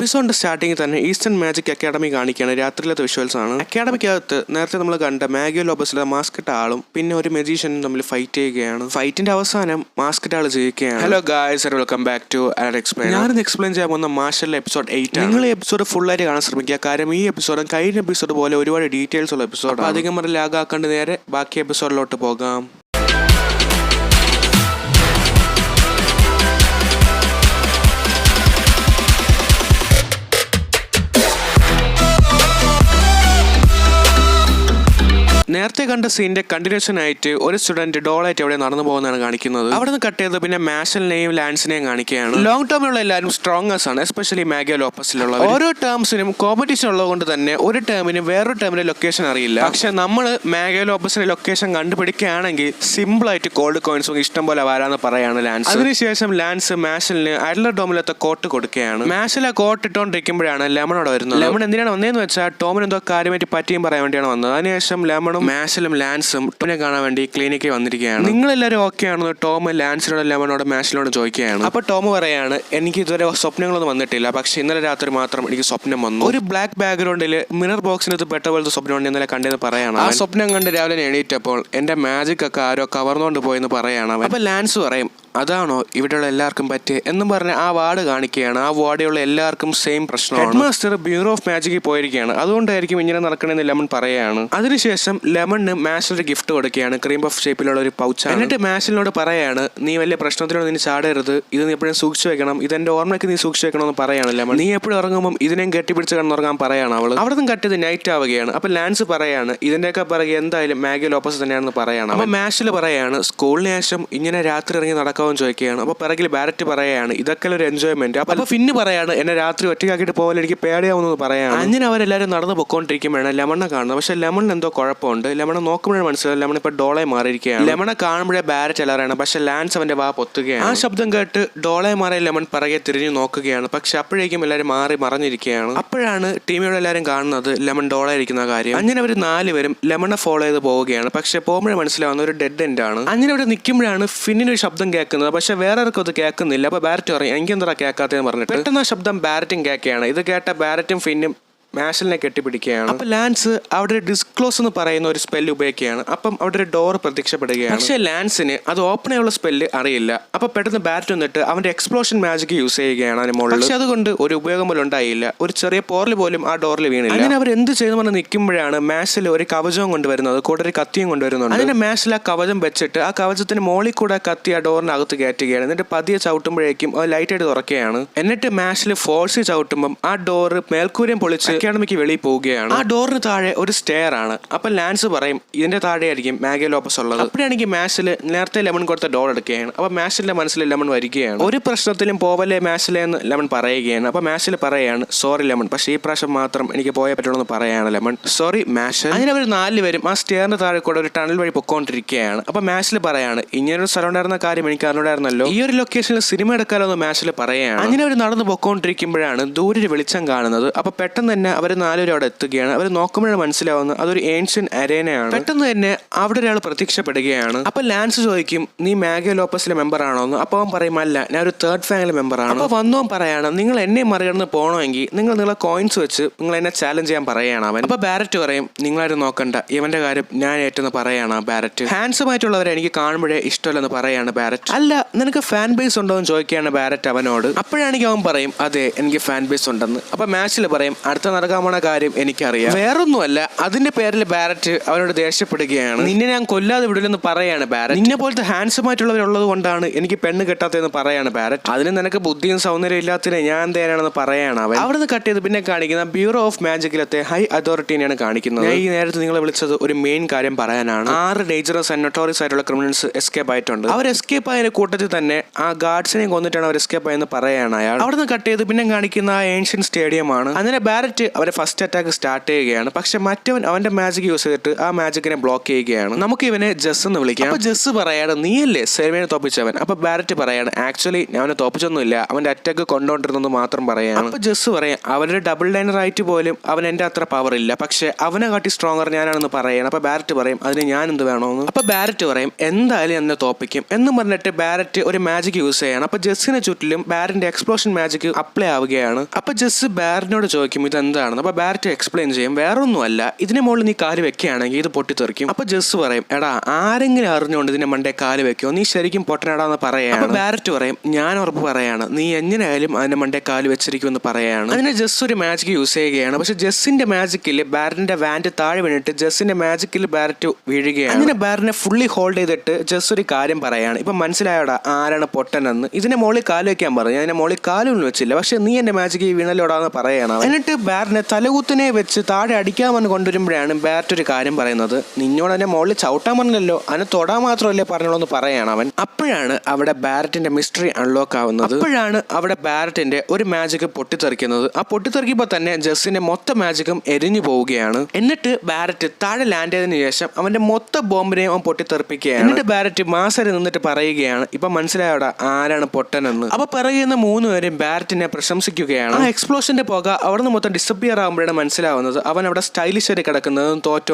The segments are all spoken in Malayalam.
എപ്പിസോഡിന്റെ സ്റ്റാർട്ടിംഗ് തന്നെ ഈസ്റ്റേൺ മാജിക് അക്കാഡമി കാണിക്കുകയാണ്. രാത്രിയിലത്തെ വിഷ്വൽസ് ആണ്. അക്കാഡമിക്കകത്ത് നേരത്തെ നമ്മൾ കണ്ട മാഗിയോ ലോപ്പസിലെ മാസ്കറ്റ് ആളും പിന്നെ ഒരു മെജീഷ്യനും തമ്മിൽ ഫൈറ്റ് ചെയ്യുകയാണ്. ഫൈറ്റിന്റെ അവസാനം മാസ്കറ്റ് ആൾ ജയിക്കുകയാണ്. Hello guys, welcome back to Explain. ഞാനിന്ന് എക്സ്പ്ലെയിൻ ചെയ്യാൻ പോകുന്ന മാർഷലിലെ എപ്പിസോഡ് 8 ആണ്. നിങ്ങൾ ഈ എപ്പിസോഡ് ഫുൾ ആയിട്ട് കാണാൻ ശ്രമിക്കുക. കാര്യം ഈ എപ്പിസോഡും കഴിഞ്ഞ എപ്പിസോഡ് പോലെ ഒരുപാട് ഡീറ്റെയിൽസ് ഉള്ള എപ്പിസോഡ്. അധികം ലാഗാക്കാണ്ട് നേരെ ബാക്കി എപ്പിസോഡിലോട്ട് പോകാം. നേരത്തെ കണ്ട സീനിന്റെ കണ്ടിന്യൂഷൻ ആയിട്ട് ഒരു സ്റ്റുഡന്റ് ഡോളായിട്ട് അവിടെ നടന്നു പോകുന്നതാണ് കാണിക്കുന്നത്. അവിടെ നിന്ന് കട്ട് ചെയ്ത് പിന്നെ മാഷലിനെയും ലാൻസിനെയും കാണിക്കുകയാണ്. ലോങ് ടേമിലുള്ള എല്ലാവരും സ്ട്രോങ്ങേഴ്സ് ആണ്, എസ്പെഷ്യലി മാഗിയോ ലോപ്പസിലുള്ള. ഓരോ ടേംസിനും കോമ്പറ്റീഷൻ ഉള്ളതുകൊണ്ട് തന്നെ ഒരു ടേമിന് വേറൊരു ടേമിന്റെ ലൊക്കേഷൻ അറിയില്ല. പക്ഷെ നമ്മൾ മാഗിയോ ലോപ്പസിന്റെ ലൊക്കേഷൻ കണ്ടുപിടിക്കുകയാണെങ്കിൽ സിമ്പിൾ ആയിട്ട് ഗോൾഡ് കോയിൻസ് ഇഷ്ടം പോലെ വരാന്ന് പറയാണ് ലാൻസ്. അതിനുശേഷം ലാൻസ് മാഷലിന് അഡ്ലർ ഡോമിലത്തെ കോട്ട് കൊടുക്കുകയാണ്. മാഷൽ ആ കോട്ട് ഇട്ടോണ്ടിരിക്കുമ്പോഴാണ് ലെമണോട് വരുന്നത്. ലെമൺ എന്തിനാണ് വന്നതെന്ന് വെച്ചാൽ ടോമിന് എന്തോ കാര്യമായിട്ട് പറ്റിയും പറയാൻ വേണ്ടിയാണ് വന്നത്. അതിനുശേഷം ലെമണും മാഷലും ലാൻസും ടോമിനെ കാണാൻ വേണ്ടി ക്ലിനിക്കിൽ വന്നിരിക്കുകയാണ്. നിങ്ങളെല്ലാവരും ഓക്കെ ആണെന്ന് ടോം ലാൻസിനോട് ലെമനോട് മാഷലിനോട് ചോദിക്കുകയാണ്. അപ്പൊ ടോം പറയാണ്, എനിക്ക് ഇതുവരെ സ്വപ്നങ്ങളൊന്നും വന്നിട്ടില്ല, പക്ഷെ ഇന്നലെ രാത്രി മാത്രം എനിക്ക് സ്വപ്നം വന്നു. ഒരു ബ്ലാക്ക് ബാക്ക്ഗ്രൗണ്ടിൽ മിറർ ബോക്സിനകത്ത് പെട്ട പോലത്തെ സ്വപ്നമാണ് ഇന്നലെ കണ്ടെന്ന് പറയാണ്. ആ സ്വപ്നം കണ്ട് രാവിലെ എണീറ്റപ്പോൾ എന്റെ മാജിക് ഒക്കെ ആരോ കവർന്നുകൊണ്ട് പോയെന്ന് പറയാണ് അവൻ. അപ്പൊ ലാൻസ് പറയും, അതാണോ ഇവിടെയുള്ള എല്ലാവർക്കും പറ്റി എന്നും പറഞ്ഞ് ആ വാർഡ് കാണിക്കുകയാണ്. ആ വാർഡിലുള്ള എല്ലാവർക്കും സെയിം പ്രശ്നമാണ്. ഹെഡ് മാസ്റ്റർ ബ്യൂറോ ഓഫ് മാജിക്കിൽ പോയിരിക്കുകയാണ്, അതുകൊണ്ടായിരിക്കും ഇങ്ങനെ നടക്കണമെന്ന് ലെമൺ പറയുകയാണ്. അതിനുശേഷം ലെമണിന് മാഷിലൊരു ഗിഫ്റ്റ് കൊടുക്കുകയാണ്, ക്രീം പഫ് ഷേപ്പിലുള്ള ഒരു പൗച്ച്. എന്നിട്ട് മാഷിലിനോട് പറയാണ്, നീ വലിയ പ്രശ്നത്തിനോട് നീ ചാടരുത്, ഇത് നീ എപ്പോഴും സൂക്ഷിച്ചു വെക്കണം, ഇതെന്റെ ഓർമ്മയ്ക്ക് നീ സൂക്ഷിച്ചു വെക്കണമെന്ന് പറയാണ് ലെമൺ. നീ എപ്പോഴും ഇറങ്ങുമ്പോൾ ഇതിനെയും കെട്ടിപ്പിടിച്ച് കിടന്നുറങ്ങാൻ പറയാണ് അവൾ. അവിടെ നിന്ന് കട്ടിയത് നൈറ്റ് ആവുകയാണ്. അപ്പൊ ലാൻസ് പറയാണ്, ഇതിന്റെയൊക്കെ പിറകെ എന്തായാലും മാഗിയോ ലോപ്പസ് തന്നെയാണെന്ന് പറയാണ്. അപ്പൊ മാഷിൽ പറയാണ്, സ്കൂളിന് ശേഷം ഇങ്ങനെ രാത്രി ഇറങ്ങി നടക്കാമെന്ന് ചോദിക്കുകയാണ്. അപ്പൊ പിറകിൽ ബാരറ്റ് പറയാണ്, ഇതൊക്കെ ഒരു എൻജോയ്മെന്റ്. അപ്പൊ ഫിന്ന് പറയാണ്, എന്നെ രാത്രി ഒറ്റയ്ക്കാക്കിയിട്ട് പോകാൻ എനിക്ക് പേടിയാവുന്നത് പറയാണ്. അങ്ങനെ അവരെല്ലാവരും നടന്നു പൊക്കോണ്ടിരിക്കുമ്പോഴാണ് ലെമണെ കാണുന്നത്. പക്ഷെ ലെമണിന് എന്തോ കുഴപ്പമുണ്ട്. ലെമണെ നോക്കുമ്പോഴേ മനസ്സിലായി ലെമൺ ഇപ്പൊ ഡോളെ മാറിയിരിക്കുകയാണ്. ലെമണെ കാണുമ്പോഴേ ബാരറ്റ് എല്ലാവരാണ്, പക്ഷെ ലാൻസ് അവന്റെ വാ പൊത്തുകയാണ്. ആ ശബ്ദം കേട്ട് ഡോളെ മാറിയ ലെമൺ പിറകെ തിരിഞ്ഞു നോക്കുകയാണ്. പക്ഷെ അപ്പോഴേക്കും എല്ലാവരും മാറി മറഞ്ഞിരിക്കുകയാണ്. അപ്പോഴാണ് ടീമിലുള്ള എല്ലാവരും കാണുന്നത് ലെമൺ ഡോളെ ഇരിക്കുന്ന കാര്യം. അങ്ങനെ അവർ 4 പേരും ലെമണെ ഫോളോ ചെയ്ത് പോവുകയാണ്. പക്ഷെ പോകുമ്പോഴേ മനസ്സിലാവുന്ന ഒരു ഡെഡ് എൻഡ് ആണ്. അങ്ങനെ അവിടെ നിൽക്കുമ്പോഴാണ് ഫിന്നിനൊരു ശബ്ദം കേൾക്കുന്നത്. പക്ഷെ വേറെ ആർക്കും അത് കേൾക്കുന്നില്ല. അപ്പൊ ബാരറ്റ് പറയും, എനിക്ക് എന്താ കേൾക്കാത്തതെന്ന് പറഞ്ഞിട്ട് പെട്ടെന്ന് ആ ശബ്ദം ബാരറ്റും കേൾക്കുകയാണ്. ഇത് കേട്ട ബാരറ്റും ഫിന്നും മാഷലിനെ കെട്ടിപ്പിടിക്കുകയാണ്. അപ്പൊ ലാൻസ് അവിടെ ഒരു ഡിസ്ക്ലോസ് എന്ന് പറയുന്ന ഒരു സ്പെല്ല് ഉപയോഗിക്കുകയാണ്. അപ്പം അവിടെ ഒരു ഡോർ പ്രത്യക്ഷപ്പെടുകയാണ്. പക്ഷെ ലാൻസിന് അത് ഓപ്പൺ ചെയ്യാനുള്ള സ്പെല്ല് അറിയില്ല. അപ്പൊ പെട്ടെന്ന് ബാറ്റ് വന്നിട്ട് അവന്റെ എക്സ്പ്ലോഷൻ മാജിക് യൂസ് ചെയ്യുകയാണ് അതിന് മുകളിൽ. പക്ഷെ അതുകൊണ്ട് ഒരു ഉപയോഗം പോലും ഉണ്ടായില്ല. ഒരു ചെറിയ പോറൽ പോലും ആ ഡോറിൽ വീണില്ല. അങ്ങനെ അവർ എന്ത് ചെയ്തു പറഞ്ഞ് നിൽക്കുമ്പോഴാണ് മാഷിൽ ഒരു കവചവും കൊണ്ടുവരുന്നത്, കൂടെ ഒരു കത്തിയും കൊണ്ടുവരുന്നുണ്ട്. അതിന് മാഷിൽ ആ കവചം വെച്ചിട്ട് ആ കവചത്തിന് മോളിൽ കൂടെ കത്തി ആ ഡോറിനകത്ത് കയറ്റുകയാണ്. എന്നിട്ട് പതിയെ ചവിട്ടുമ്പോഴേക്കും അത് ലൈറ്റായിട്ട് തുറക്കുകയാണ്. എന്നിട്ട് മാഷിൽ ഫോഴ്സ് ചവിട്ടുമ്പോൾ ആ ഡോർ മേൽക്കൂരയും പൊളിച്ച് അക്കാഡമിക്ക് വെളിയിൽ പോവുകയാണ്. ആ ഡോറിന് താഴെ ഒരു സ്റ്റെയർ ആണ്. അപ്പൊ ലാൻസ് പറയും, ഇതിന്റെ താഴെയായിരിക്കും മാഗിയോ ലോപ്പസ് ഉള്ളത്. അപ്പോഴാണെങ്കിൽ മാഷില് നേരത്തെ ലെമൺ കൊടുത്ത ഡോർ എടുക്കുകയാണ്. അപ്പൊ മാഷിന്റെ മനസ്സിൽ ലെമൺ വരികയാണ്. ഒരു പ്രശ്നത്തിലും പോവല്ലേ മാഷിലെ എന്ന് ലെമൺ പറയുകയാണ്. അപ്പൊ മാഷിൽ പറയാണ്, സോറി ലെമൺ, പക്ഷേ ഈ പ്രാവശ്യം മാത്രം എനിക്ക് പോയേ പറ്റുള്ളൂ എന്ന് പറയാണ് ലെമൺ. സോറി മാഷിൽ. അതിന് അവർ 4 പേരും ആ സ്റ്റെയറിന് താഴെ കൂടെ ഒരു ടണൽ വഴി പൊക്കോണ്ടിരിക്കുകയാണ്. അപ്പൊ മാഷിൽ പറയാണ്, ഇങ്ങനൊരു സ്ഥലം ഉണ്ടായിരുന്ന കാര്യം എനിക്ക് അറിഞ്ഞായിരുന്നല്ലോ, ഈ ഒരു ലൊക്കേഷനിൽ സിനിമ എടുക്കാലോ എന്ന് മാഷിൽ പറയാണ്. അങ്ങനെ അവർ നടന്നു പൊക്കോണ്ടിരിക്കുമ്പോഴാണ് ദൂരെ വെളിച്ചം കാണുന്നത്. അപ്പൊ പെട്ടെന്ന് തന്നെ അവർ 4 പേരും അവിടെ എത്തുകയാണ്. അവർ നോക്കുമ്പോഴാണ് മനസ്സിലാവുന്നത് അതൊരു ഏൻഷ്യൻ അരേനയാണ്. പെട്ടെന്ന് തന്നെ അവിടെ ഒരാൾ പ്രത്യക്ഷപ്പെടുകയാണ്. അപ്പൊ ലാൻസ് ചോദിക്കും, നീ മാഗിയോ ലോപ്പസിലെ മെമ്പർ ആണോന്ന്. അപ്പൊ അവൻ പറയും, അല്ല, ഞാൻ ഒരു തേർഡ് ഫാമിലി മെമ്പർ ആണ്. അപ്പൊ വന്നവൻ പറയാണ്, നിങ്ങൾ എന്നെ മറികടന്ന് പോകണമെങ്കിൽ നിങ്ങളെ കോയിൻസ് വെച്ച് നിങ്ങൾ എന്നെ ചാലഞ്ച് ചെയ്യാൻ പറയാണ് അവൻ. അപ്പൊ ബാരറ്റ് പറയും, നിങ്ങളാരും നോക്കണ്ട, ഇവന്റെ കാര്യം ഞാൻ ഏറ്റെന്ന് പറയാണ് ബാരറ്റ്. ഹാൻസം ആയിട്ടുള്ളവരെ എനിക്ക് കാണുമ്പോഴേ ഇഷ്ടമല്ലെന്ന് പറയാണ് ബാരറ്റ്. അല്ല, നിനക്ക് ഫാൻ ബേസ് ഉണ്ടോ എന്ന് ചോദിക്കുകയാണ് ബാരറ്റ് അവനോട്. അപ്പോഴാണെങ്കിൽ അവൻ പറയും, അതെ, എനിക്ക് ഫാൻ ബേസ് ഉണ്ടെന്ന്. അപ്പൊ മാച്ചിൽ പറയും, അടുത്ത നടക്കാൻ പോണ കാര്യം എനിക്കറിയാം. വേറൊന്നുമല്ല, അതിന്റെ പേരിൽ ബാരറ്റ് അവനോട് ദേഷ്യപ്പെടുകയാണ്. നിന്നെ ഞാൻ കൊല്ലാതെ വിടില്ലെന്ന് പറയാണ് ബാരറ്റ്. നിന്നെ പോലത്തെ ഹാൻസം ആയിട്ടുള്ളവരുള്ളത് കൊണ്ടാണ് എനിക്ക് പെണ്ണ് കെട്ടാത്തതെന്ന് പറയാണ് ബാരറ്റ്. അതിന് നിനക്ക് ബുദ്ധിയും സൗന്ദര്യം ഇല്ലാത്തതിനെ ഞാൻ തേനാണെന്ന് പറയാണ് അവൻ. അവിടെ നിന്ന് കട്ട് ചെയ്ത് പിന്നെ കാണിക്കുന്ന ബ്യൂറോ ഓഫ് മാജിക്കിലത്തെ ഹൈ അതോറിറ്റിനെയാണ് കാണിക്കുന്നത്. ഞാൻ ഈ നേരത്തെ നിങ്ങളെ വിളിച്ചത് ഒരു മെയിൻ കാര്യം പറയാനാണ്. 6 ഡേഞ്ചറസ് ആൻഡ് നൊട്ടോറിയസ് ആയിട്ടുള്ള ക്രിമിനൽസ് എസ്കേപ്പ് ആയിട്ടുണ്ട്. അവർ എസ്കേപ്പ് ആയതിന്റെ കൂട്ടത്തിൽ തന്നെ ആ ഗാർഡ്സിനെ കൊന്നിട്ടാണ് അവർ എസ്കേപ്പ് ആയെന്ന് പറയാണ് അയാൾ. അവിടെ നിന്ന് കട്ട് ചെയ്ത് പിന്നെ കാണിക്കുന്ന ആ ഏൻഷ്യൻ സ്റ്റേഡിയം ആണ്. അങ്ങനെ ബാരറ്റ് അവരെ ഫസ്റ്റ് അറ്റാക്ക് സ്റ്റാർട്ട് ചെയ്യുകയാണ്. പക്ഷെ മറ്റവൻ അവന്റെ മാജിക് യൂസ് ചെയ്തിട്ട് ആ മാജിക്കിനെ ബ്ലോക്ക് ചെയ്യുകയാണ്. നമുക്ക് ഇവനെ ജസ് എന്ന് വിളിക്കാം. അപ്പൊ ജസ് പറയാണ് നീയല്ലേ സെർവേനെ തോപ്പിച്ചവൻ. അപ്പൊ ബാരറ്റ് പറയാണ് ആക്ച്വലി ഞാൻ അവനെ തോപ്പിച്ചൊന്നുമില്ല, അവന്റെ അറ്റാക്ക് കൊണ്ടുകൊണ്ടിരുന്നെന്ന് മാത്രം പറയാണ്. അപ്പൊ ജസ് പറയാം അവരുടെ ഡബിൾ ലൈനർ ആയിട്ട് പോലും അവൻ എന്റെ അത്ര പവർ ഇല്ല, പക്ഷെ അവനെ കാട്ടി സ്ട്രോങ്ങർ ഞാനാണെന്ന് പറയണം. അപ്പൊ ബാരറ്റ് പറയും അതിന് ഞാൻ എന്ത് വേണമെന്ന്. അപ്പൊ ബാരറ്റ് പറയും എന്തായാലും എന്നെ തോപ്പിക്കും എന്നും പറഞ്ഞിട്ട് ബാരറ്റ് ഒരു മാജിക് യൂസ് ചെയ്യാണ്. അപ്പൊ ജസ്സിനെ ചുറ്റിലും ബാരറ്റിന്റെ എക്സ്പ്ലോഷൻ മാജിക് അപ്ലൈ ആവുകയാണ്. അപ്പൊ ജസ് ബാരറ്റിനോട് ചോദിക്കും ഇതെന്താണെന്ന്. അപ്പൊ ബാരറ്റ് എക്സ്പ്ലെയിൻ ചെയ്യും വേറൊന്നുമല്ല, ഇതിന് മുകളിൽ നീ കാല് വെക്കുകയാണെങ്കിൽ ഇത് പൊട്ടിത്തെറിക്കും. അപ്പൊ ജസ് പറയും എടാ ആരെങ്കിലും അറിഞ്ഞുകൊണ്ട് ഇതിന്റെ മണ്ടേ കാല് വെക്കുമോ, നീ ശരിക്കും പൊട്ടനടാന്ന് പറയാണ്. അപ്പൊ ബാരറ്റ് പറയും ഞാൻ ഉറപ്പ് പറയാണ് നീ എങ്ങനെയായാലും അതിന്റെ മണ്ടേ കാല് വെച്ചിരിക്കുമെന്ന് പറയാണ്. അതിന് ജസ് ഒരു മാജിക് യൂസ് ചെയ്യുകയാണ്. പക്ഷെ ജസ്സിന്റെ മാജിക്കിൽ ബാരറ്റിന്റെ വാൻഡ് താഴെ വീണിട്ട് ജസ്സിന്റെ മാജിക്കിൽ ബാരറ്റ് വീഴുകയാണ്. അങ്ങനെ ബാരറ്റിനെ ഫുള്ളി ഹോൾഡ് ചെയ്തിട്ട് ജസ് ഒരു കാര്യം പറയാണ് ഇപ്പൊ മനസ്സിലായോടാ ആരാണ് പൊട്ടനെന്ന്. ഇതിന്റെ മുകളിൽ കാല് വെക്കാൻ പറഞ്ഞു, അതിന്റെ മുകളിൽ കാലൊന്നും വെച്ചില്ല, പക്ഷെ നീ എന്റെ മാജിക് വീണല്ലോടാന്ന് പറയണം. എന്നിട്ട് ബാരറ്റിനെ തലകുത്തിനെ വെച്ച് താഴെ അടിക്കാമെന്ന് കൊണ്ടുവരുമ്പോഴാണ് ബാരറ്റ് ഒരു കാര്യം പറയുന്നത് നിന്നോട് എന്നെ മുകളിൽ ചവിട്ടാൻ പറഞ്ഞല്ലോ, അതിനെ തൊടാൻ മാത്രമല്ലേ പറഞ്ഞോളൂ എന്ന് പറയാണ് അവൻ. അപ്പോഴാണ് അവിടെ ബാരറ്റിന്റെ മിസ്റ്ററി അൺലോക്ക് ആവുന്നത്. അപ്പോഴാണ് അവിടെ ബാരറ്റിന്റെ ഒരു മാജിക് പൊട്ടിത്തെറിക്കുന്നത്. ആ പൊട്ടിത്തെറിക്കുമ്പോൾ തന്നെ ജസ്സിന്റെ മൊത്തം മാജിക്കും എരിഞ്ഞു പോവുകയാണ്. എന്നിട്ട് ബാരറ്റ് താഴെ ലാൻഡ് ചെയ്തതിനു ശേഷം അവന്റെ മൊത്തം ബോംബിനെയും അവൻ പൊട്ടിത്തെറിപ്പിക്കുകയാണ്. എന്നിട്ട് ബാരറ്റ് മാസരി നിന്നിട്ട് പറയുകയാണ് ഇപ്പൊ മനസ്സിലായോടാ ആരാണ് പൊട്ടനെന്ന്. അപ്പൊ പറയുന്ന മൂന്നുപേരും ബാരറ്റിനെ പ്രശംസിക്കുകയാണ്. ആ എക്സ്പ്ലോഷന്റെ പുക അവിടുന്ന് മൊത്തം ഡിസപ്പിയർ ആകുമ്പോഴാണ് മനസ്സിലാവുന്നത് അവൻ അവിടെ സ്റ്റൈലിഷായി കിടക്കുന്നതും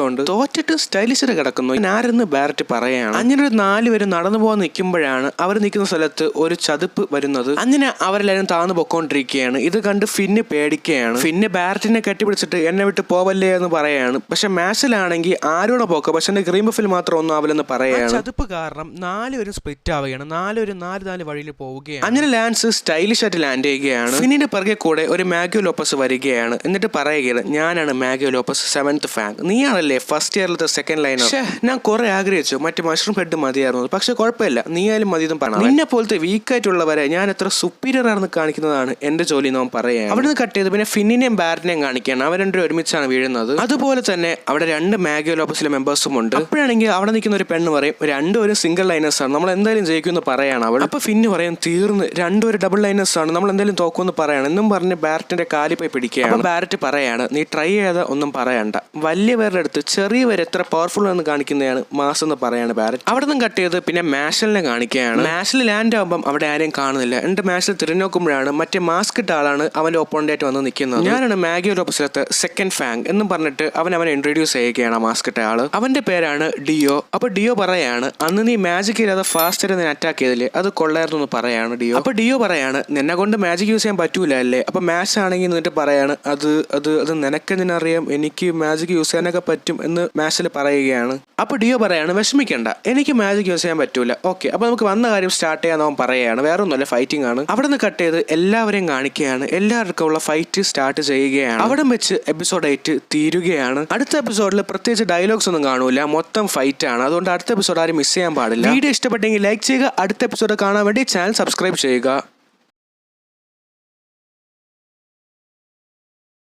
തോറ്റിട്ട് സ്റ്റൈലിഷായി കിടക്കുന്നു ആരെന്ന് ബാരറ്റ് പറയാണ്. അങ്ങനെ ഒരു 4 പേര് നടന്നു പോകാൻ നിൽക്കുമ്പോഴാണ് അവർ നിൽക്കുന്ന സ്ഥലത്ത് ഒരു ചതുപ്പ് വരുന്നത്. അങ്ങനെ അവരെല്ലാവരും താഴ്ന്നു പൊക്കോണ്ടിരിക്കുകയാണ്. ഇത് കണ്ട് ഫിന്ന് പേടിക്കുകയാണ്. ഫിന്ന് ബാരറ്റിനെ കെട്ടിപ്പിടിച്ചിട്ട് എന്നെ വിട്ട് പോവല്ലേ എന്ന് പറയാണ്. പക്ഷെ മാച്ചിലാണെങ്കിൽ ആരോടെ പോക്ക, പക്ഷെ എന്റെ ഗ്രീൻ ബഫിൽ മാത്രം ഒന്നും ആവില്ലെന്ന് പറയാണ്. ചതുപ്പ് കാരണം 4 പേരും സ്പ്ലിറ്റ് ആവുകയാണ്. 4 പേരും 4 വഴിയിൽ പോവുകയാണ്. അങ്ങനെ ലാൻസ് സ്റ്റൈലിഷ് ആയിട്ട് ലാൻഡ് ചെയ്യുകയാണ്. ഫിന്നിന്റെ പിറകെ കൂടെ ഒരു മാഗിയോ ലോപ്പസ് വരികയാണ്. എന്നിട്ട് പറയുകയാണ് ഞാനാണ് മാഗിയോ ലോപ്പസ് 7th ഫാങ്ക്, നീയാണല്ലേ ഫസ്റ്റ് ഇയറിലത്തെ സെക്കൻഡ് ലൈനർ. ഞാൻ കുറെ ആഗ്രഹിച്ചു മറ്റേ മഷ്റൂം ഹെഡ് മതിയായിരുന്നു, പക്ഷെ കുഴപ്പമില്ല നീ ആയാലും മതി എന്നും പറഞ്ഞു. നിന്നെ പോലത്തെ വീക്കായിട്ടുള്ളവരെ ഞാൻ എത്ര സുപ്പീരിയർ ആണെന്ന് കാണിക്കുന്നതാണ് എന്റെ ജോലി എന്ന് പറയാം. അവിടുന്ന് കട്ട് ചെയ്ത് പിന്നെ ഫിന്നിനെയും ബാരറ്റിനെയും കാണിക്കുകയാണ്. അവർ രണ്ടും ഒരുമിച്ചാണ് വീഴുന്നത്. അതുപോലെ തന്നെ അവിടെ 2 മാഗിയോ ലോപ്പസിലെ മെമ്പേഴ്സും ഉണ്ട്. അപ്പോഴാണെങ്കിൽ അവിടെ നിൽക്കുന്ന ഒരു പെണ്ണ് പറയും രണ്ടുപേരും സിംഗിൾ ലൈനേഴ്സ് ആണ്, നമ്മൾ എന്തായാലും ജയിക്കുമെന്ന് പറയാണ് അവൾ. അപ്പൊ ഫിന്ന് പറയും തീർന്ന് രണ്ടുപേരും ഡബിൾ ലൈനേഴ്സ് ആണ്, നമ്മൾ എന്തായാലും തോക്കുമെന്ന് പറയാണ്. എന്നും പറഞ്ഞ് ബാരറ്റിന്റെ കാലി പോയി പിടിക്കുകയാണ്. അപ്പൊ ബാരറ്റ് പറയാണ് നീ ട്രൈ ചെയ്ത ഒന്നും പറയണ്ട, വലിയ പേരുടെ അടുത്ത് ചെറിയവർ എത്ര പവർഫുൾ എന്ന് കാണിക്കുന്നതാണ് മാസ് എന്ന് പറയാണ് ബാരറ്റ്. അവിടെ നിന്നും കട്ട് ചെയ്ത് പിന്നെ മാഷലിനെ കാണിക്കുകയാണ്. മാഷിൽ ലാൻഡ് ആകുമ്പോൾ അവിടെ ആരെയും കാണുന്നില്ല. എന്നിട്ട് മാഷിൽ തിരിഞ്ഞു നോക്കുമ്പോഴാണ് മറ്റേ മാസ്ക് ഇട്ട ആളാണ് അവന്റെ ഒപ്പോണന്റ് ആയിട്ട് വന്ന് നിൽക്കുന്നത്. ഞാനാണ് മാഗിയോ ലോപ്പസിലത്തെ സെക്കൻഡ് ഫാങ് എന്നും പറഞ്ഞിട്ട് അവനെ ഇൻട്രൊഡ്യൂസ് ചെയ്യുകയാണ് ആ മാസ്ക് ഇട്ട ആള്. അവന്റെ പേരാണ് ഡിയോ. അപ്പൊ ഡിയോ പറയാണ് അന്ന് നീ മാജിക് ഇല്ലാതെ ഫാസ്റ്റ് നീ അറ്റാക്ക് ചെയ്തില്ലേ അത് കൊള്ളായിരുന്നു എന്ന് പറയാണ് ഡിയോ. അപ്പൊ ഡിയോ പറയാണ് നിന്നെ കൊണ്ട് മാജിക് യൂസ് ചെയ്യാൻ പറ്റൂല അല്ലേ. അപ്പൊ മാഷ് ആണെങ്കിൽ എന്നിട്ട് പറയാണ് അത് അത് അത് നിനക്കെന്തിനറിയാം, എനിക്ക് മാജിക് യൂസ് ചെയ്യാനൊക്കെ പറ്റും എന്ന് മാഷിൽ പറയുകയാണ്. അപ്പൊ ഡിയോ പറയാണ് വിഷമിക്കണ്ട എനിക്ക് മാജിക് യൂസ് ചെയ്യാൻ പറ്റൂല, ഓക്കെ അപ്പൊ നമുക്ക് വന്ന കാര്യം സ്റ്റാർട്ട് ചെയ്യാൻ അവൻ പറയുകയാണ്. വേറെ ഒന്നുമല്ല ഫൈറ്റിംഗ് ആണ്. അവിടെ നിന്ന് കട്ട് ചെയ്ത് എല്ലാവരെയും കാണിക്കുകയാണ്. എല്ലാവർക്കും ഉള്ള ഫൈറ്റ് സ്റ്റാർട്ട് ചെയ്യുകയാണ്. അവിടെ വെച്ച് എപ്പിസോഡ് 8 തീരുകയാണ്. അടുത്ത എപ്പിസോഡിൽ പ്രത്യേകിച്ച് ഡയലോഗ്സ് ഒന്നും കാണൂല, മൊത്തം ഫൈറ്റ് ആണ്. അതുകൊണ്ട് അടുത്ത എപ്പിസോഡ് ആരും മിസ് ചെയ്യാൻ പാടില്ല. വീഡിയോ ഇഷ്ടപ്പെട്ടെങ്കിൽ ലൈക്ക് ചെയ്യുക. അടുത്ത എപ്പിസോഡ് കാണാൻ വേണ്ടി ചാനൽ സബ്സ്ക്രൈബ് ചെയ്യുക.